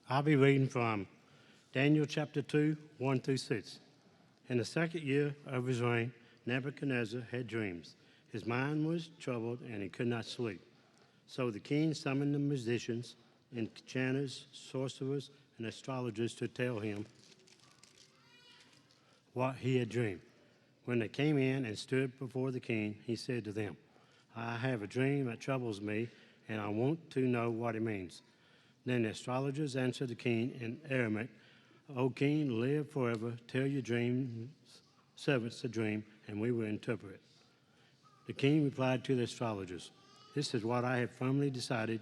I'll be reading from Daniel chapter 2, 1 through 6. In the second year of his reign, Nebuchadnezzar had dreams. His mind was troubled, and he could not sleep. So the king summoned the musicians, enchanters, sorcerers, and astrologers to tell him what he had dreamed. When they came in and stood before the king, he said to them, I have a dream that troubles me, and I want to know what it means. Then the astrologers answered the king in Aramaic, O king, live forever. Tell your dream servants the dream, and we will interpret it. The king replied to the astrologers, This is what I have firmly decided,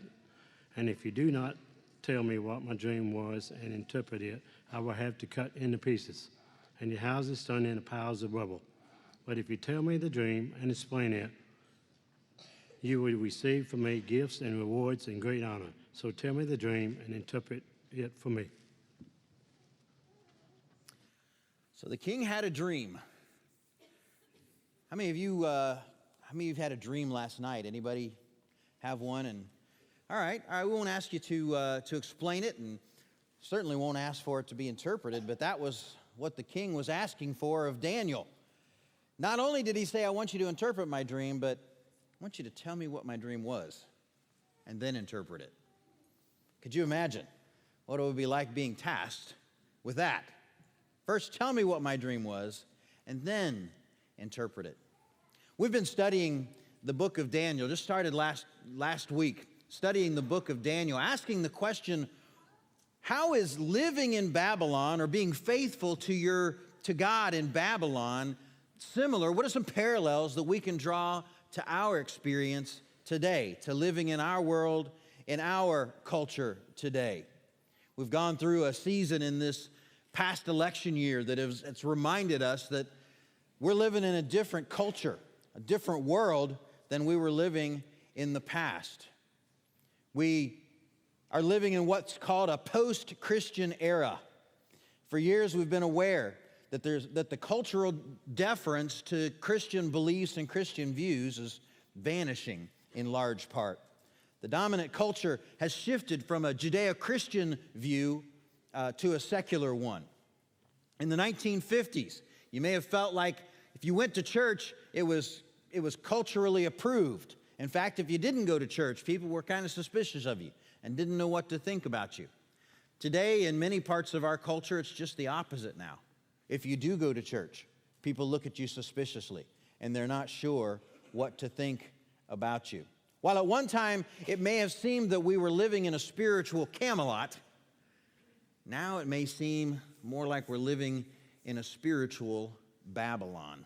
and if you do not tell me what my dream was and interpret it, I will have to cut into pieces, and your houses thrown into piles of rubble. But if you tell me the dream and explain it, you will receive from me gifts and rewards and great honor. So tell me the dream and interpret it for me. So the king had a dream. How many of you had a dream last night? Anybody have one? And all right, we won't ask you to explain it, and certainly won't ask for it to be interpreted. But that was what the king was asking for of Daniel. Not only did he say, I want you to interpret my dream, but I want you to tell me what my dream was, and then interpret it. Could you imagine what it would be like being tasked with that? First, tell me what my dream was, and then interpret it. We've been studying the book of Daniel, just started last week, studying the book of Daniel, asking the question, how is living in Babylon or being faithful to God in Babylon similar? What are some parallels that we can draw to our experience today, to living in our world, in our culture today? We've gone through a season in this past election year that it's reminded us that we're living in a different culture, a different world than we were living in the past. We are living in what's called a post-Christian era. For years we've been aware that the cultural deference to Christian beliefs and Christian views is vanishing in large part. The dominant culture has shifted from a Judeo-Christian view to a secular one. In the 1950s, you may have felt like if you went to church, it was culturally approved. In fact, if you didn't go to church, people were kind of suspicious of you and didn't know what to think about you. Today, in many parts of our culture, it's just the opposite now. If you do go to church, people look at you suspiciously, and they're not sure what to think about you. While at one time it may have seemed that we were living in a spiritual Camelot, now it may seem more like we're living in a spiritual Babylon.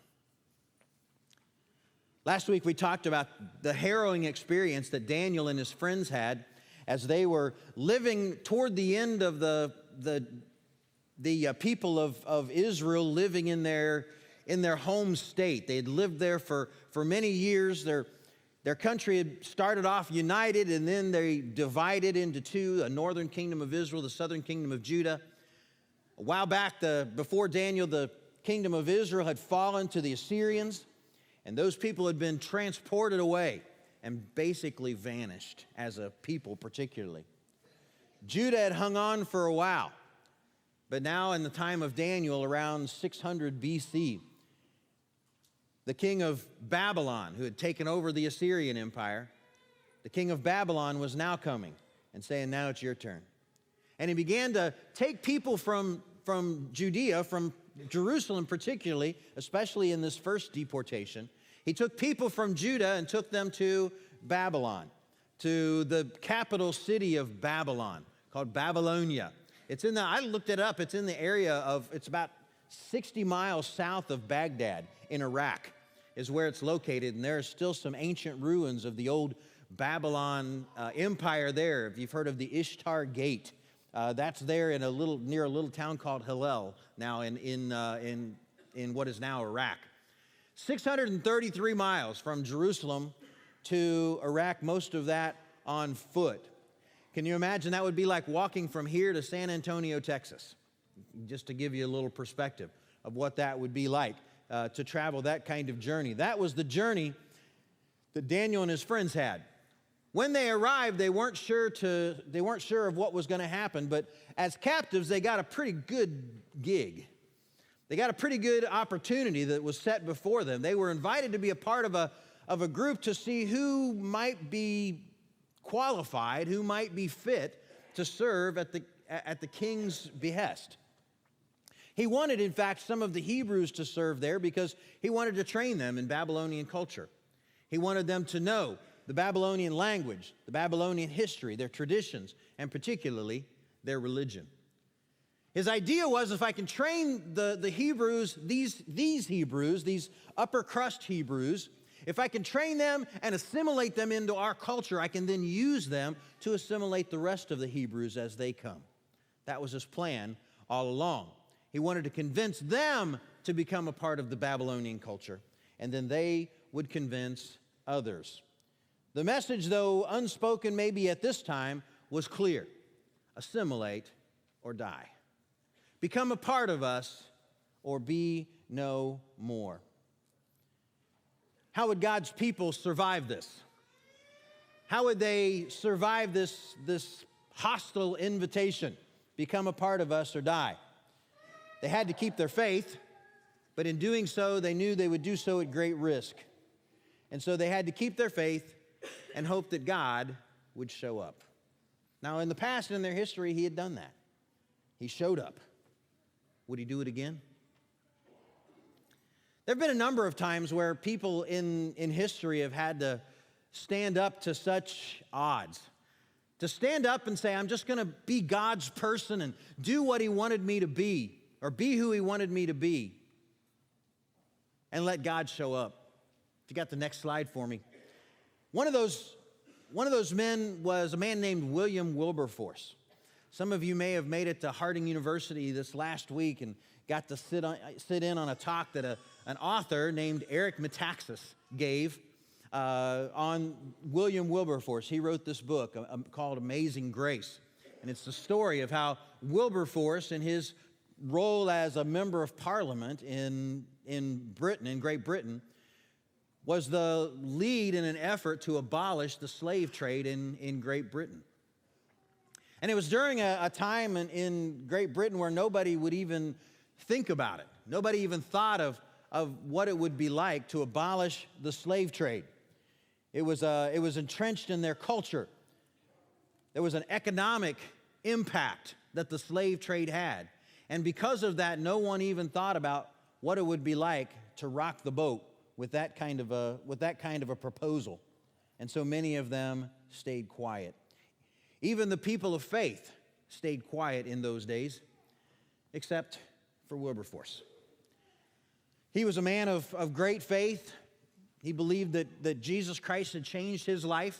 Last week we talked about the harrowing experience that Daniel and his friends had as they were living toward the end of the people of Israel living in their home state. They had lived there for many years. Their country had started off united, and then they divided into two, the northern kingdom of Israel, the southern kingdom of Judah. A while back, before Daniel, the kingdom of Israel had fallen to the Assyrians, and those people had been transported away and basically vanished as a people particularly. Judah had hung on for a while, but now in the time of Daniel, around 600 BC, the king of Babylon, who had taken over the Assyrian Empire, the king of Babylon was now coming and saying, now it's your turn. And he began to take people from Judea, from Jerusalem particularly, especially in this first deportation. He took people from Judah and took them to Babylon, to the capital city of Babylon, called Babylonia. I looked it up, it's in the area it's about 60 miles south of Baghdad in Iraq is where it's located, and there are still some ancient ruins of the old Babylon empire there. If you've heard of the Ishtar Gate, that's there near a little town called Hillel now in what is now Iraq. 633 miles from Jerusalem to Iraq, most of that on foot. Can you imagine? That would be like walking from here to San Antonio, Texas, just to give you a little perspective of what that would be like to travel that kind of journey. That was the journey that Daniel and his friends had. When they arrived, they weren't sure of what was going to happen, but as captives, they got a pretty good gig. They got a pretty good opportunity that was set before them. They were invited to be a part of a group to see who might be qualified, who might be fit to serve at the king's behest. He wanted, in fact, some of the Hebrews to serve there because he wanted to train them in Babylonian culture. He wanted them to know the Babylonian language, the Babylonian history, their traditions, and particularly their religion. His idea was, if I can train the Hebrews, these Hebrews, these upper crust Hebrews, if I can train them and assimilate them into our culture, I can then use them to assimilate the rest of the Hebrews as they come. That was his plan all along. He wanted to convince them to become a part of the Babylonian culture, and then they would convince others. The message, though unspoken maybe at this time, was clear. Assimilate or die. Become a part of us or be no more. How would God's people survive this? How would they survive this hostile invitation? Become a part of us or die. They had to keep their faith, but in doing so, they knew they would do so at great risk. And so they had to keep their faith and hope that God would show up. Now, in the past, in their history, he had done that. He showed up. Would he do it again? There have been a number of times where people in history have had to stand up to such odds. To stand up and say, I'm just going to be God's person and do what he wanted me to be, or be who he wanted me to be, and let God show up. If you got the next slide for me. One of those men was a man named William Wilberforce. Some of you may have made it to Harding University this last week and got to sit in on a talk that an author named Eric Metaxas gave on William Wilberforce. He wrote this book called Amazing Grace. And it's the story of how Wilberforce, in his role as a member of Parliament in Great Britain, was the lead in an effort to abolish the slave trade in Great Britain. And it was during a time in Great Britain where nobody would even think about it. Nobody even thought of what it would be like to abolish the slave trade. It was entrenched in their culture. There was an economic impact that the slave trade had. And because of that, no one even thought about what it would be like to rock the boat with that kind of a proposal. And so many of them stayed quiet. Even the people of faith stayed quiet in those days, except for Wilberforce. He was a man of great faith. He believed that Jesus Christ had changed his life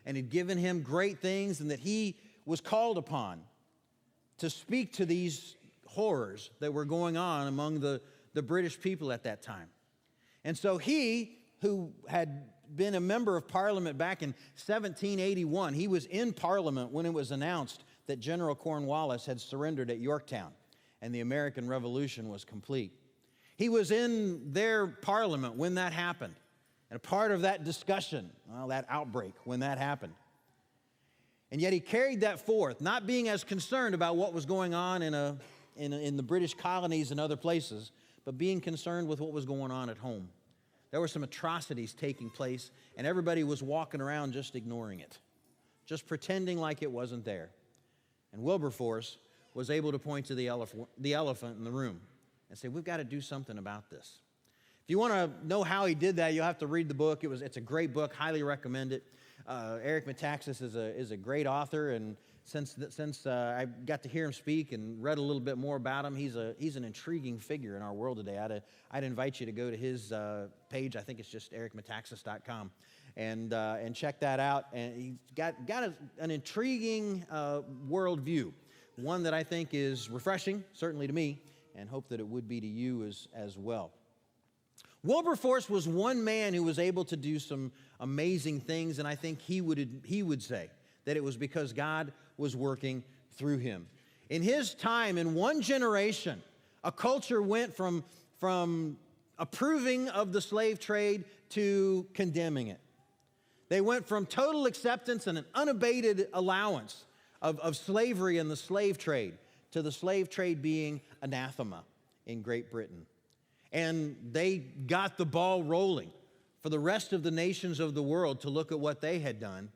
and had given him great things, and that he was called upon to speak to these horrors that were going on among the British people at that time. And so he, who had been a member of Parliament back in 1781, he was in Parliament when it was announced that General Cornwallis had surrendered at Yorktown and the American Revolution was complete. He was in their Parliament when that happened, and a part of that discussion, that outbreak, when that happened. And yet he carried that forth, not being as concerned about what was going on in the British colonies and other places, but being concerned with what was going on at home. There were some atrocities taking place, and everybody was walking around just ignoring it, just pretending like it wasn't there. And Wilberforce was able to point to the elephant in the room and say, we've got to do something about this. If you want to know how he did that, you'll have to read the book. It's a great book, highly recommend it. Eric Metaxas is a great author, and since I got to hear him speak and read a little bit more about him, he's an intriguing figure in our world today. I'd invite you to go to his page. I think it's just ericmetaxas.com, and check that out. And he's got an intriguing worldview, one that I think is refreshing, certainly to me, and hope that it would be to you as well. Wilberforce was one man who was able to do some amazing things, and I think he would say that it was because God was working through him. In his time, in one generation, a culture went from approving of the slave trade to condemning it. They went from total acceptance and an unabated allowance of slavery and the slave trade to the slave trade being anathema in Great Britain. And they got the ball rolling for the rest of the nations of the world to look at what they had done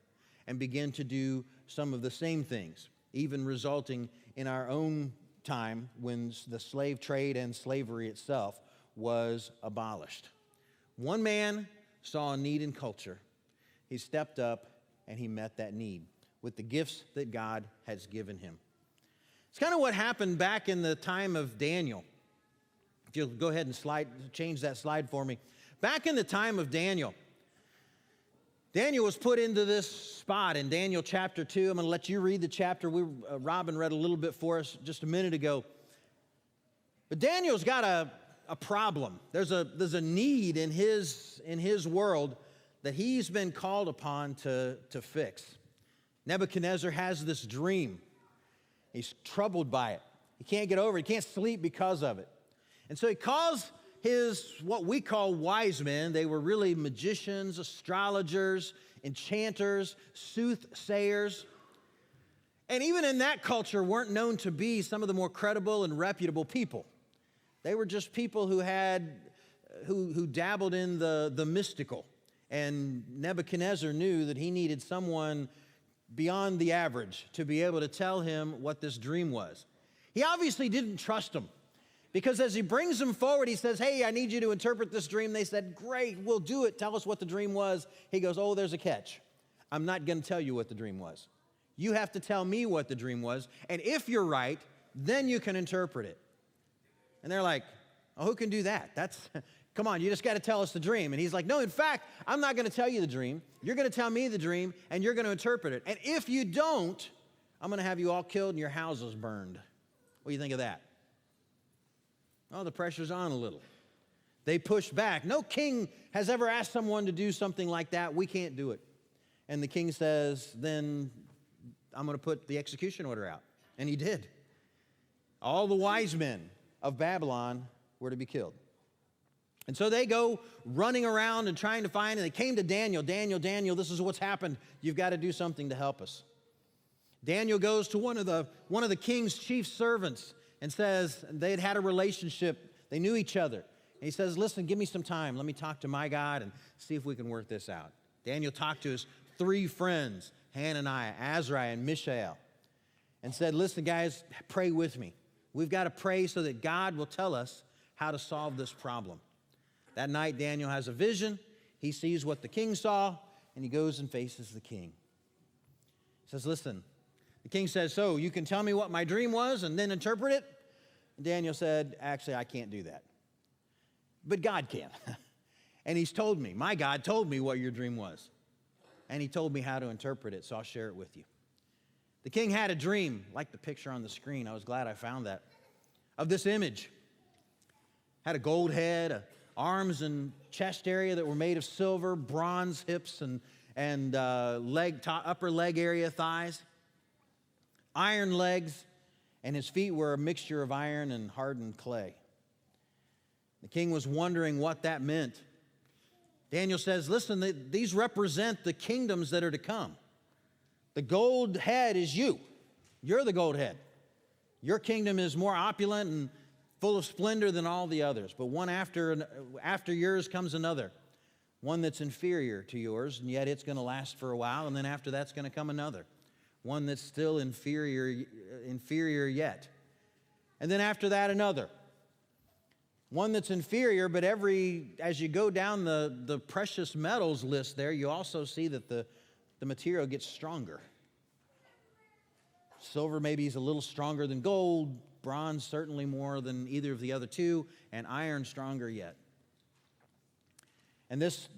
and begin to do some of the same things, even resulting in our own time when the slave trade and slavery itself was abolished. One man saw a need in culture. He stepped up and he met that need with the gifts that God has given him. It's kind of what happened back in the time of Daniel. If you'll go ahead and change that slide for me. Back in the time of Daniel, Daniel was put into this spot in Daniel chapter 2. I'm going to let you read the chapter. Robin read a little bit for us just a minute ago. But Daniel's got a problem. There's a need in his world that he's been called upon to fix. Nebuchadnezzar has this dream. He's troubled by it. He can't get over it. He can't sleep because of it. And so he calls his, what we call wise men. They were really magicians, astrologers, enchanters, soothsayers. And even in that culture weren't known to be some of the more credible and reputable people. They were just people who dabbled in the mystical. And Nebuchadnezzar knew that he needed someone beyond the average to be able to tell him what this dream was. He obviously didn't trust him. Because as he brings them forward, he says, hey, I need you to interpret this dream. They said, great, we'll do it. Tell us what the dream was. He goes, oh, there's a catch. I'm not going to tell you what the dream was. You have to tell me what the dream was. And if you're right, then you can interpret it. And they're like, oh, who can do that? Come on, you just got to tell us the dream. And he's like, no, in fact, I'm not going to tell you the dream. You're going to tell me the dream, and you're going to interpret it. And if you don't, I'm going to have you all killed and your houses burned. What do you think of that? Oh, the pressure's on a little. They push back. No king has ever asked someone to do something like that. We can't do it. And the king says, then I'm going to put the execution order out. And he did. All the wise men of Babylon were to be killed. And so they go running around and trying to find, and they came to Daniel. Daniel, this is what's happened. You've got to do something to help us. Daniel goes to one of the king's chief servants and says they'd had a relationship. They knew each other. And he says, listen, give me some time. Let me talk to my God and see if we can work this out. Daniel talked to his 3 friends, Hananiah, Azariah, and Mishael, and said, listen, guys, pray with me. We've got to pray so that God will tell us how to solve this problem. That night, Daniel has a vision. He sees what the king saw, and he goes and faces the king. He says, listen, the king says, so you can tell me what my dream was and then interpret it? And Daniel said, actually, I can't do that. But God can. And he's told me, my God told me what your dream was. And he told me how to interpret it, so I'll share it with you. The king had a dream, like the picture on the screen. I was glad I found that, of this image. Had a gold head, arms and chest area that were made of silver, bronze hips and upper leg area, thighs, iron legs, and his feet were a mixture of iron and hardened clay. The king was wondering what that meant. Daniel says, listen, these represent the kingdoms that are to come. The gold head is you. You're the gold head. Your kingdom is more opulent and full of splendor than all the others. But one after yours comes another. One that's inferior to yours, and yet it's going to last for a while. And then after that's going to come another. One that's still inferior yet. And then after that, another. One that's inferior, but as you go down the precious metals list there, you also see that the material gets stronger. Silver maybe is a little stronger than gold, bronze certainly more than either of the other two, and iron stronger yet. And this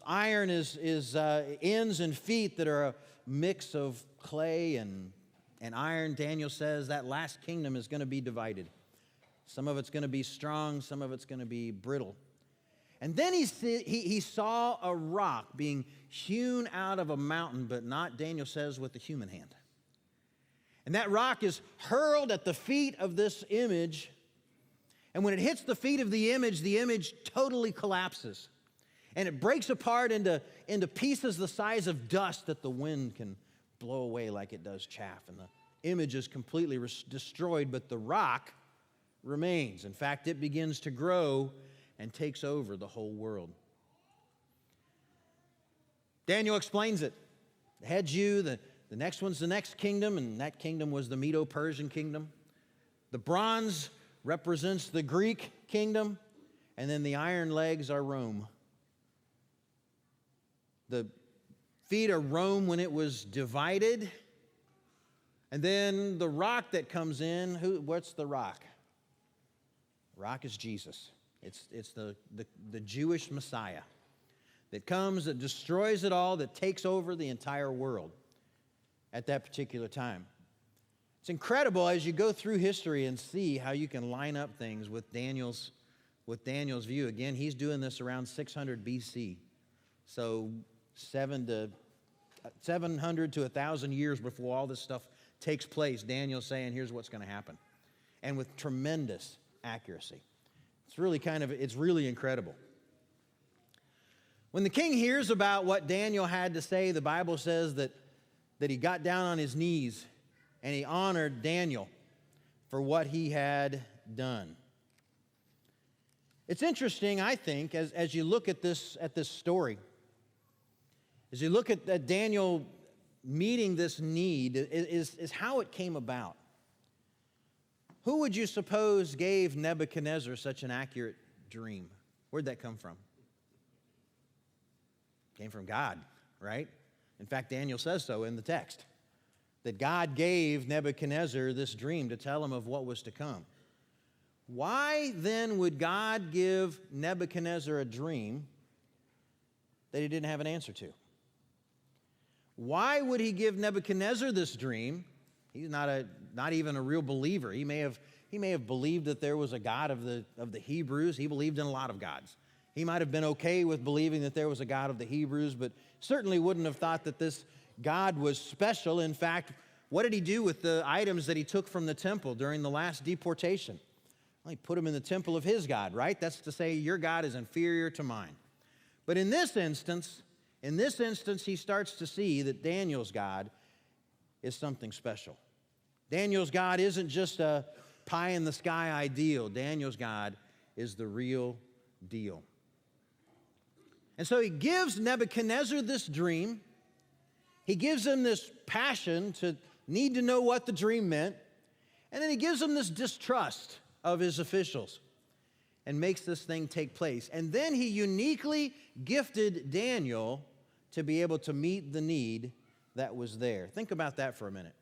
iron is ends and feet that are a mix of clay and iron. Daniel says that last kingdom is going to be divided. Some of it's going to be strong, some of it's going to be brittle. And then he saw a rock being hewn out of a mountain, but not, Daniel says, with the human hand. And that rock is hurled at the feet of this image. And when it hits the feet of the image totally collapses. And it breaks apart into pieces the size of dust that the wind can blow away like it does chaff. And the image is completely destroyed, but the rock remains. In fact, it begins to grow and takes over the whole world. Daniel explains it. The head's you, the next one's the next kingdom, and that kingdom was the Medo-Persian kingdom. The bronze represents the Greek kingdom, and then the iron legs are Rome. The feet are Rome when it was divided, and then the rock that comes in, what's the rock? The rock is Jesus. It's the Jewish Messiah that comes, that destroys it all, that takes over the entire world at that particular time. It's incredible as you go through history and see how you can line up things with Daniel's view. Again, he's doing this around 600 BC. So 700 to 1,000 years before all this stuff takes place, Daniel's saying, here's what's going to happen. And with tremendous accuracy. It's really incredible. When the king hears about what Daniel had to say, the Bible says that he got down on his knees and he honored Daniel for what he had done. It's interesting, I think, as you look at this story, as you look at Daniel meeting this need, is how it came about. Who would you suppose gave Nebuchadnezzar such an accurate dream? Where'd that come from? It came from God, right? In fact, Daniel says so in the text, that God gave Nebuchadnezzar this dream to tell him of what was to come. Why then would God give Nebuchadnezzar a dream that he didn't have an answer to? Why would he give Nebuchadnezzar this dream? He's not even a real believer. He may have believed that there was a God of the Hebrews. He believed in a lot of gods. He might have been okay with believing that there was a God of the Hebrews, but certainly wouldn't have thought that this God was special. In fact, what did he do with the items that he took from the temple during the last deportation? Well, he put them in the temple of his God, right? That's to say your God is inferior to mine. But in this instance, he starts to see that Daniel's God is something special. Daniel's God isn't just a pie-in-the-sky ideal. Daniel's God is the real deal. And so he gives Nebuchadnezzar this dream. He gives him this passion to need to know what the dream meant. And then he gives him this distrust of his officials. and makes this thing take place. And then he uniquely gifted Daniel to be able to meet the need that was there. Think about that for a minute.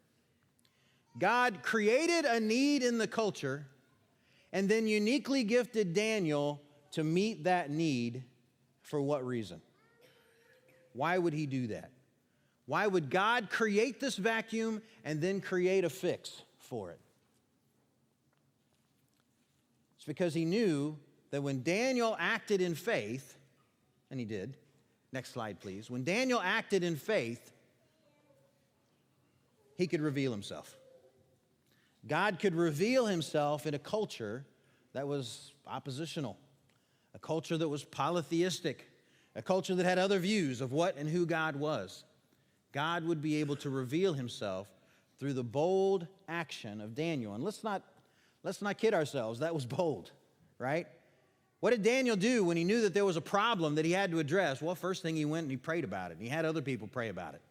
God created a need in the culture and then uniquely gifted Daniel to meet that need. For what reason? Why would he do that? Why would God create this vacuum and then create a fix for it? It's because he knew that when Daniel acted in faith, and he did. Next slide, please. When Daniel acted in faith, he could reveal himself. God could reveal himself in a culture that was oppositional, a culture that was polytheistic, a culture that had other views of what and who God was. God would be able to reveal himself through the bold action of Daniel. And let's not kid ourselves. That was bold, right? What did Daniel do when he knew that there was a problem that he had to address? Well, first thing, he went and he prayed about it. And he had other people pray about it.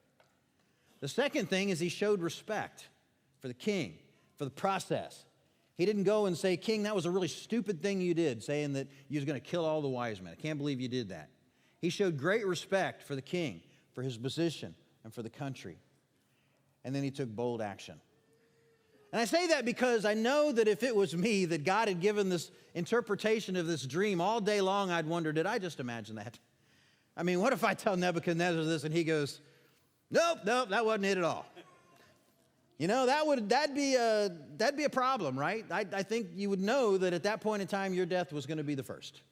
The second thing is he showed respect for the king, for the process. He didn't go and say, "King, that was a really stupid thing you did, saying that you was going to kill all the wise men. I can't believe you did that." He showed great respect for the king, for his position, and for the country. And then he took bold action. And I say that because I know that if it was me, that God had given this interpretation of this dream all day long, I'd wonder, did I just imagine that? I mean, what if I tell Nebuchadnezzar this and he goes, nope, that wasn't it at all. You know, that'd be a problem, right? I think you would know that at that point in time, your death was going to be the first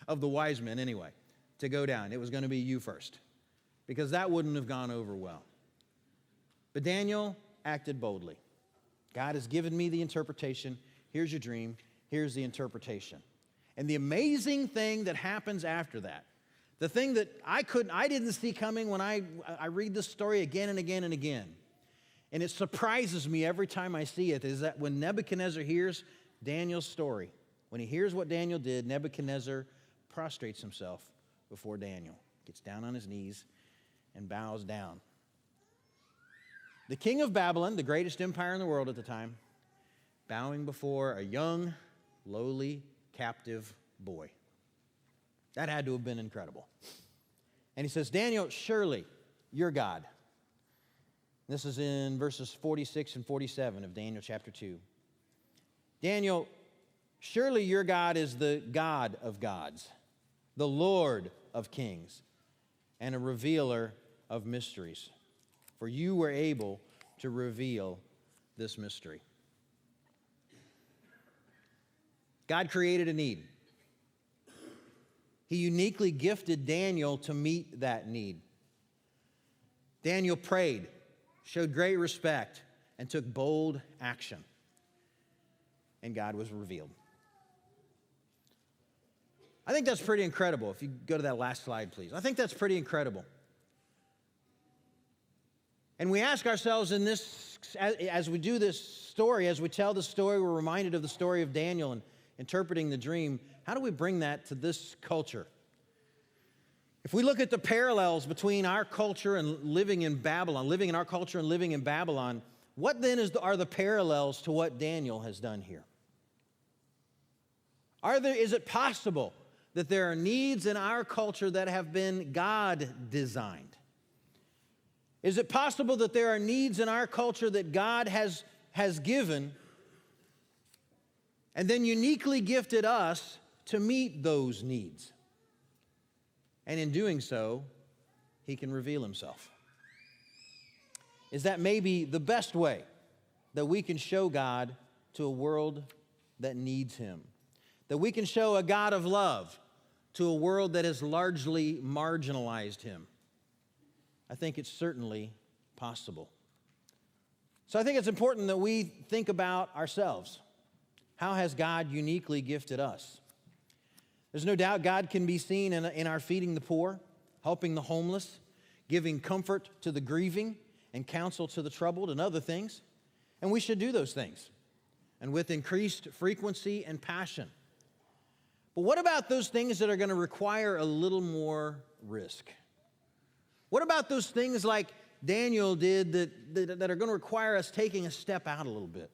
of the wise men anyway to go down. It was going to be you first because that wouldn't have gone over well. But Daniel acted boldly. God has given me the interpretation. Here's your dream. Here's the interpretation. And the amazing thing that happens after that, the thing that I didn't see coming when I read this story again and again and again, and it surprises me every time I see it, is that when Nebuchadnezzar hears Daniel's story, when he hears what Daniel did, Nebuchadnezzar prostrates himself before Daniel, gets down on his knees, and bows down. The king of Babylon, the greatest empire in the world at the time, bowing before a young, lowly, captive boy. That had to have been incredible. And he says, "Daniel, surely you're God." This is in verses 46 and 47 of Daniel chapter 2. "Daniel, surely your God is the God of gods, the Lord of kings, and a revealer of mysteries. For you were able to reveal this mystery." God created a need. He uniquely gifted Daniel to meet that need. Daniel prayed, showed great respect, and took bold action. And God was revealed. I think that's pretty incredible. If you go to that last slide, please. I think that's pretty incredible. And we ask ourselves in this, as we do this story, as we tell the story, we're reminded of the story of Daniel and interpreting the dream. How do we bring that to this culture? If we look at the parallels between our culture and living in Babylon, living in our culture and living in Babylon, what then are the parallels to what Daniel has done here? Is it possible that there are needs in our culture that have been God-designed? Is it possible that there are needs in our culture that God has given and then uniquely gifted us to meet those needs? And in doing so, he can reveal himself. Is that maybe the best way that we can show God to a world that needs him? That we can show a God of love to a world that has largely marginalized him? I think it's certainly possible. So I think it's important that we think about ourselves. How has God uniquely gifted us? There's no doubt God can be seen in our feeding the poor, helping the homeless, giving comfort to the grieving, and counsel to the troubled, and other things. And we should do those things, and with increased frequency and passion. But what about those things that are going to require a little more risk? What about those things like Daniel did that are going to require us taking a step out a little bit,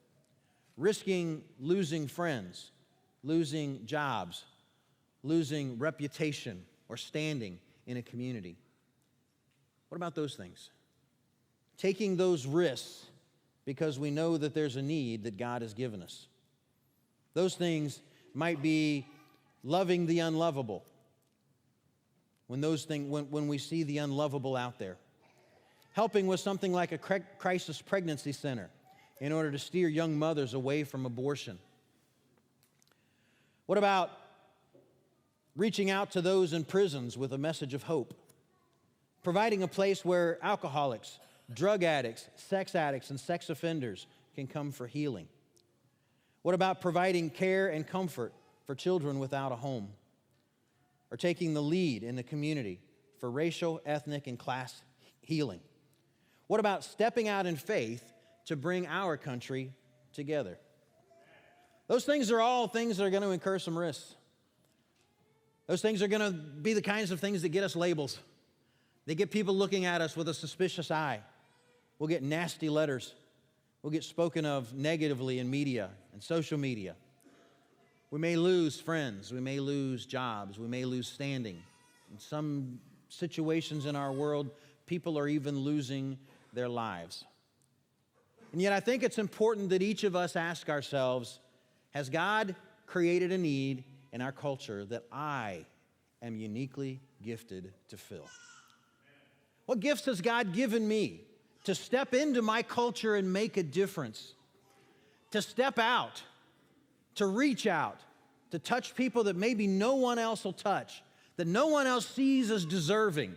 risking losing friends, losing jobs, losing reputation or standing in a community. What about those things? Taking those risks because we know that there's a need that God has given us. Those things might be loving the unlovable. When we see the unlovable out there. Helping with something like a crisis pregnancy center in order to steer young mothers away from abortion. What about reaching out to those in prisons with a message of hope? Providing a place where alcoholics, drug addicts, and sex offenders can come for healing. What about providing care and comfort for children without a home? Or taking the lead in the community for racial, ethnic, and class healing? What about stepping out in faith to bring our country together? Those things are all things that are going to incur some risks. Those things are going to be the kinds of things that get us labels. They get people looking at us with a suspicious eye. We'll get nasty letters. We'll get spoken of negatively in media and social media. We may lose friends. We may lose jobs. We may lose standing. In some situations in our world, people are even losing their lives. And yet I think it's important that each of us ask ourselves, has God created a need in our culture that I am uniquely gifted to fill? What gifts has God given me to step into my culture and make a difference? To step out, to reach out, to touch people that maybe no one else will touch, that no one else sees as deserving,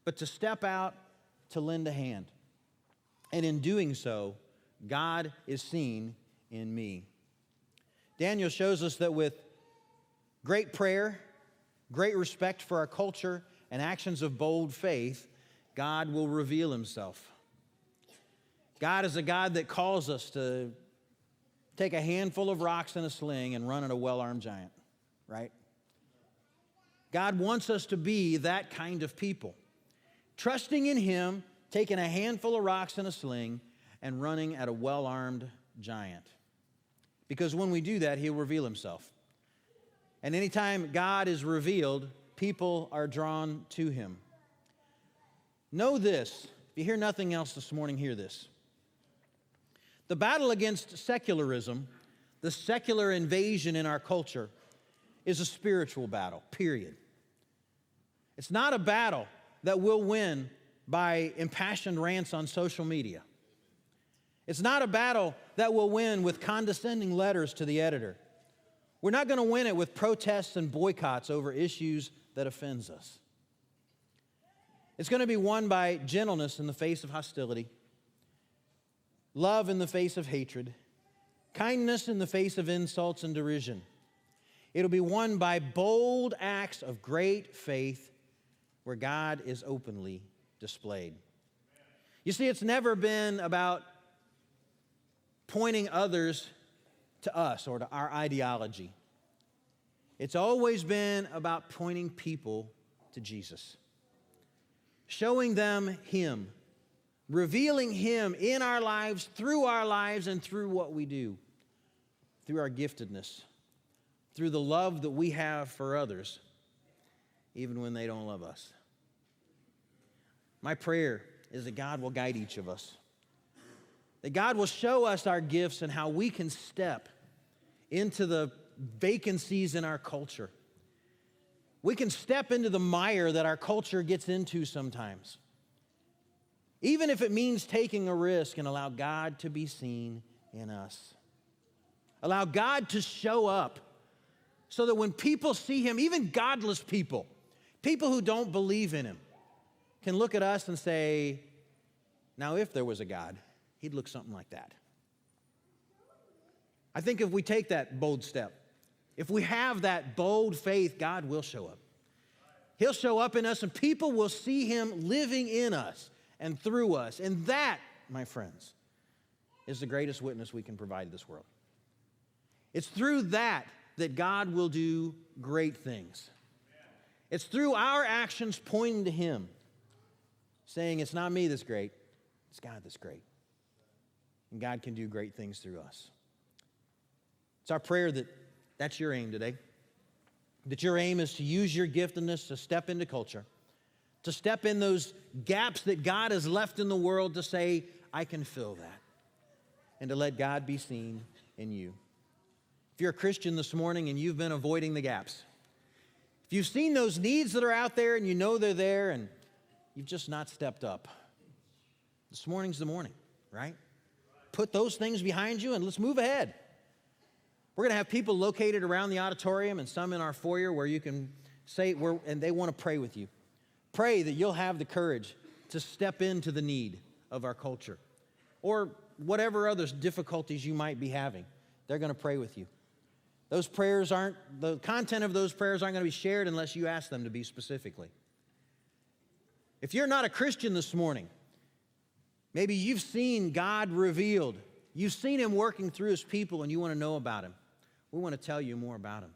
but to step out to lend a hand. And in doing so, God is seen in me. Daniel shows us that with great prayer, great respect for our culture, and actions of bold faith, God will reveal himself. God is a God that calls us to take a handful of rocks in a sling and run at a well-armed giant, right? God wants us to be that kind of people. Trusting in him, taking a handful of rocks in a sling and running at a well-armed giant. Because when we do that, he'll reveal himself. And anytime God is revealed, people are drawn to him. Know this. If you hear nothing else this morning, hear this. The battle against secularism, the secular invasion in our culture, is a spiritual battle, period. It's not a battle that we'll win by impassioned rants on social media. It's not a battle that we'll win with condescending letters to the editor. We're not going to win it with protests and boycotts over issues that offends us. It's going to be won by gentleness in the face of hostility, love in the face of hatred, kindness in the face of insults and derision. It'll be won by bold acts of great faith where God is openly displayed. You see, it's never been about pointing others to us or to our ideology. It's always been about pointing people to Jesus, showing them him, revealing him in our lives, and through what we do, through our giftedness, through the love that we have for others, even when they don't love us. My prayer is that God will guide each of us, that God will show us our gifts and how we can step into the vacancies in our culture. We can step into the mire that our culture gets into sometimes, even if it means taking a risk, and allow God to be seen in us. Allow God to show up so that when people see him, even godless people, people who don't believe in him, can look at us and say, now if there was a God, he'd look something like that. I think if we take that bold step, if we have that bold faith, God will show up. He'll show up in us and people will see him living in us and through us. And that, my friends, is the greatest witness we can provide this world. It's through that God will do great things. It's through our actions pointing to him, saying it's not me that's great, it's God that's great. And God can do great things through us. It's our prayer that That's your aim today. That your aim is to use your giftedness to step into culture, to step in those gaps that God has left in the world to say, I can fill that, and to let God be seen in you. If you're a Christian this morning and you've been avoiding the gaps, if you've seen those needs that are out there and you know they're there and you've just not stepped up, this morning's the morning, right? Put those things behind you and let's move ahead. We're going to have people located around the auditorium and some in our foyer where you can say, and they want to pray with you. Pray that you'll have the courage to step into the need of our culture or whatever other difficulties you might be having. They're going to pray with you. Those prayers the content of those prayers aren't going to be shared unless you ask them to be specifically. If you're not a Christian this morning, maybe you've seen God revealed. You've seen Him working through His people and you want to know about Him. We want to tell you more about Him.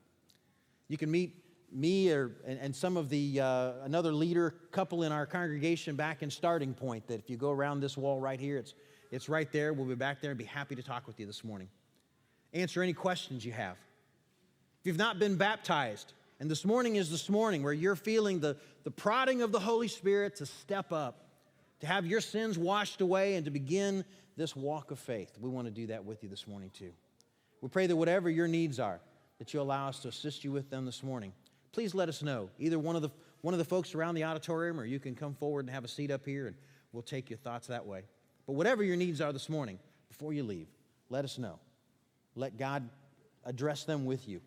You can meet me and some of the another leader couple in our congregation back in Starting Point, that if you go around this wall right here, it's right there. We'll be back there and be happy to talk with you this morning. Answer any questions you have. If you've not been baptized, and this morning is this morning where you're feeling the prodding of the Holy Spirit to step up, to have your sins washed away and to begin this walk of faith, we want to do that with you this morning too. We pray that whatever your needs are, that you allow us to assist you with them this morning. Please let us know. Either one of the folks around the auditorium, or you can come forward and have a seat up here and we'll take your thoughts that way. But whatever your needs are this morning, before you leave, let us know. Let God address them with you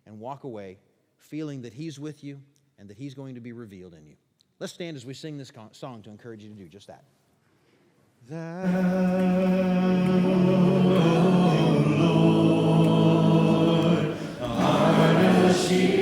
and walk away feeling that He's with you and that He's going to be revealed in you. Let's stand as we sing this song to encourage you to do just that. Thou, O Lord, art a shield.